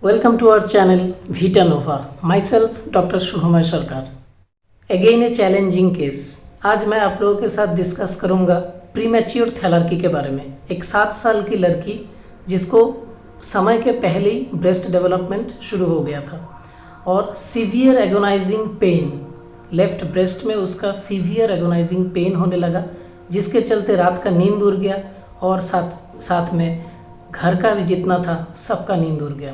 Welcome to our channel Vita Nova. Myself Dr. Shubhamay Sarkar. Again a challenging case. आज मैं आप लोगों के साथ डिस्कस करूंगा प्रीमैच्योर थैलेर्की के बारे में। एक 7 साल की लड़की जिसको समय के पहले ही ब्रेस्ट डेवलपमेंट शुरू हो गया था और severe agonising pain, left breast में उसका सीवियर एगोनाइजिंग पेन होने लगा, जिसके चलते रात का नींद उड़ गया और साथ में घर का भी जितना था सबका नींद उड़ गया।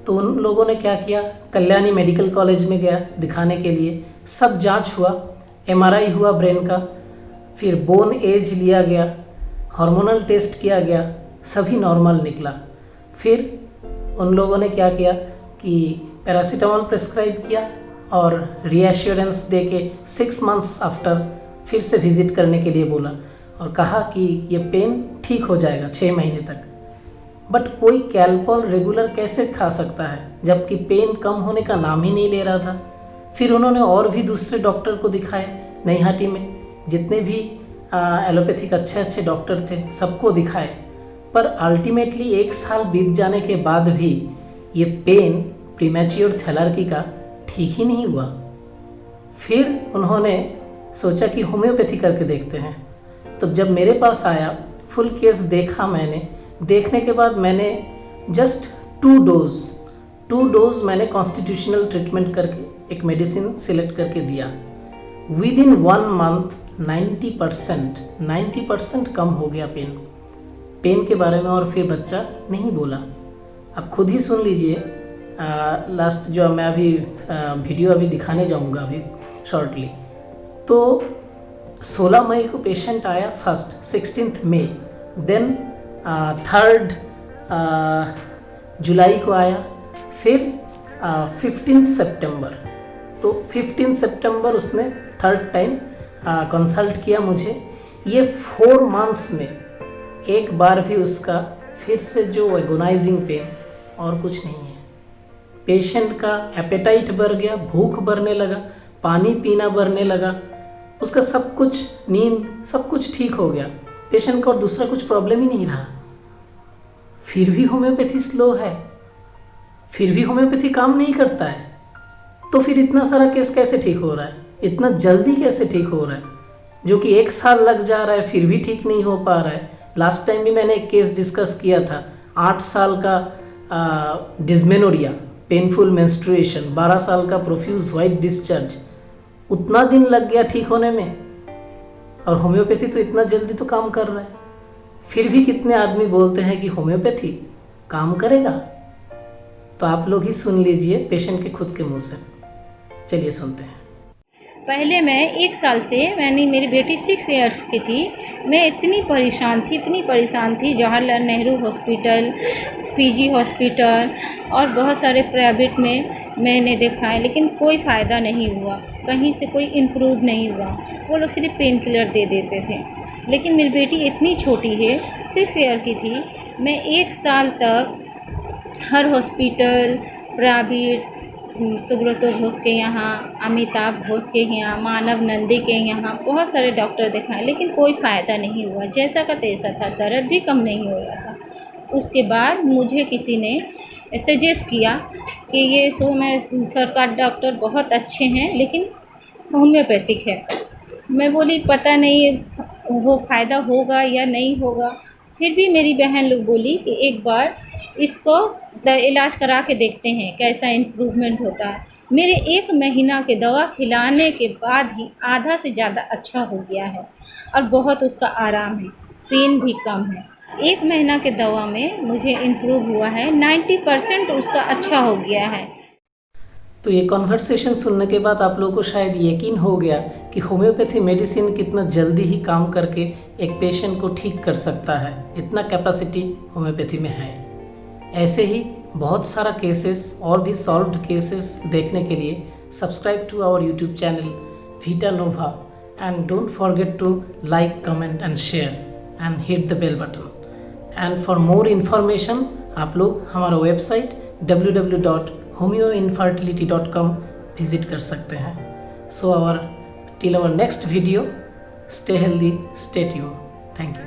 तो उन लोगों ने क्या किया, कल्याणी मेडिकल कॉलेज में गया दिखाने के लिए। सब जांच हुआ, एमआरआई हुआ ब्रेन का, फिर बोन एज लिया गया, हार्मोनल टेस्ट किया गया, सभी नॉर्मल निकला। फिर उन लोगों ने क्या किया कि पैरासीटामोल प्रेस्क्राइब किया और रीएश्योरेंस दे के 6 मंथ्स आफ्टर फिर से विजिट करने के लिए बोला और कहा कि ये पेन ठीक हो जाएगा 6 महीने तक। बट कोई कैल्पॉल रेगुलर कैसे खा सकता है जबकि पेन कम होने का नाम ही नहीं ले रहा था। फिर उन्होंने और भी दूसरे डॉक्टर को दिखाए, नैहाटी में जितने भी एलोपैथिक अच्छे डॉक्टर थे सबको दिखाए, पर अल्टीमेटली 1 साल बीत जाने के बाद भी ये पेन प्रीमैच्योर थैलेर्की का ठीक ही नहीं हुआ। फिर उन्होंने सोचा कि होम्योपैथी करके देखते हैं। तो जब मेरे पास आया, फुल केस देखा मैंने, देखने के बाद मैंने जस्ट 2 डोज मैंने कॉन्स्टिट्यूशनल ट्रीटमेंट करके एक मेडिसिन सिलेक्ट करके दिया। विद इन 1 मंथ 90% कम हो गया पेन के बारे में, और फिर बच्चा नहीं बोला। अब खुद ही सुन लीजिए। लास्ट जो मैं अभी वीडियो अभी दिखाने जाऊंगा अभी शॉर्टली। तो 16 मई को पेशेंट आया फर्स्ट, 16 मई, देन 3 जुलाई को आया, फिर 15 सितंबर। तो 15 सितंबर उसने 3rd टाइम कंसल्ट किया मुझे। ये 4 मंथ्स में एक बार भी उसका फिर से जो एगोनाइजिंग पेन और कुछ नहीं है। पेशेंट का एपेटाइट बढ़ गया, भूख बढ़ने लगा, पानी पीना बढ़ने लगा, उसका सब कुछ, नींद सब कुछ ठीक हो गया। पेशेंट को और दूसरा कुछ प्रॉब्लम ही नहीं रहा। फिर भी होम्योपैथी स्लो है, फिर भी होम्योपैथी काम नहीं करता है। तो फिर इतना सारा केस कैसे ठीक हो रहा है, इतना जल्दी कैसे ठीक हो रहा है, जो कि 1 साल लग जा रहा है फिर भी ठीक नहीं हो पा रहा है। लास्ट टाइम भी मैंने एक केस डिस्कस किया था, 8 साल का डिस्मेनोरिया, पेनफुल मेंस्ट्रुएशन, 12 साल का प्रोफ्यूज वाइट डिस्चार्ज, उतना दिन लग गया ठीक होने में। और होम्योपैथी तो इतना जल्दी तो काम कर रहा है। फिर भी कितने आदमी बोलते हैं कि होम्योपैथी काम करेगा। तो आप लोग ही सुन लीजिए पेशेंट के खुद के मुंह से। चलिए सुनते हैं। पहले मैं 1 साल से, मेरी बेटी 6 ईयर्स की थी, मैं इतनी परेशान थी। Jawaharlal Nehru hospital, PG hospital और बहुत सारे प्राइवेट में मैंने दिखाए, लेकिन कोई फ़ायदा नहीं हुआ, कहीं से कोई इम्प्रूव नहीं हुआ। वो लोग सिर्फ पेन किलर दे देते थे। लेकिन मेरी बेटी इतनी छोटी है, 6 ईयर की थी, मैं 1 साल तक हर हॉस्पिटल, प्राइवेट, सुब्रतो घोष के यहाँ, अमिताभ घोष के यहाँ, मानव नंदी के यहाँ बहुत सारे डॉक्टर दिखाए, लेकिन कोई फ़ायदा नहीं हुआ। जैसा का तैसा था, दर्द भी कम नहीं हो रहा था। उसके बाद मुझे किसी ने सजेस्ट किया कि ये सरकारी डॉक्टर बहुत अच्छे हैं लेकिन होम्योपैथिक है। मैं बोली पता नहीं वो फ़ायदा होगा या नहीं होगा। फिर भी मेरी बहन लोग बोली कि एक बार इसको इलाज करा के देखते हैं कैसा इम्प्रूवमेंट होता है। मेरे 1 महीना के दवा खिलाने के बाद ही आधा से ज़्यादा अच्छा हो गया है और बहुत उसका आराम है, पेन भी कम है। 1 महीना के दवा में मुझे इम्प्रूव हुआ है, 90% उसका अच्छा हो गया है। तो ये कॉन्वर्सेशन सुनने के बाद आप लोगों को शायद यकीन हो गया कि होम्योपैथी मेडिसिन कितना जल्दी ही काम करके एक पेशेंट को ठीक कर सकता है। इतना कैपेसिटी होम्योपैथी में है। ऐसे ही बहुत सारा केसेस और भी सॉल्व्ड केसेस देखने के लिए subscribe to our YouTube channel Vita Nova and don't forget to like, comment and share and hit the bell button. And for more information आप लोग हमारा वेबसाइट www.homeoinfertility.com विजिट कर सकते हैं। So till our next video, stay healthy, stay tuned. Thank you.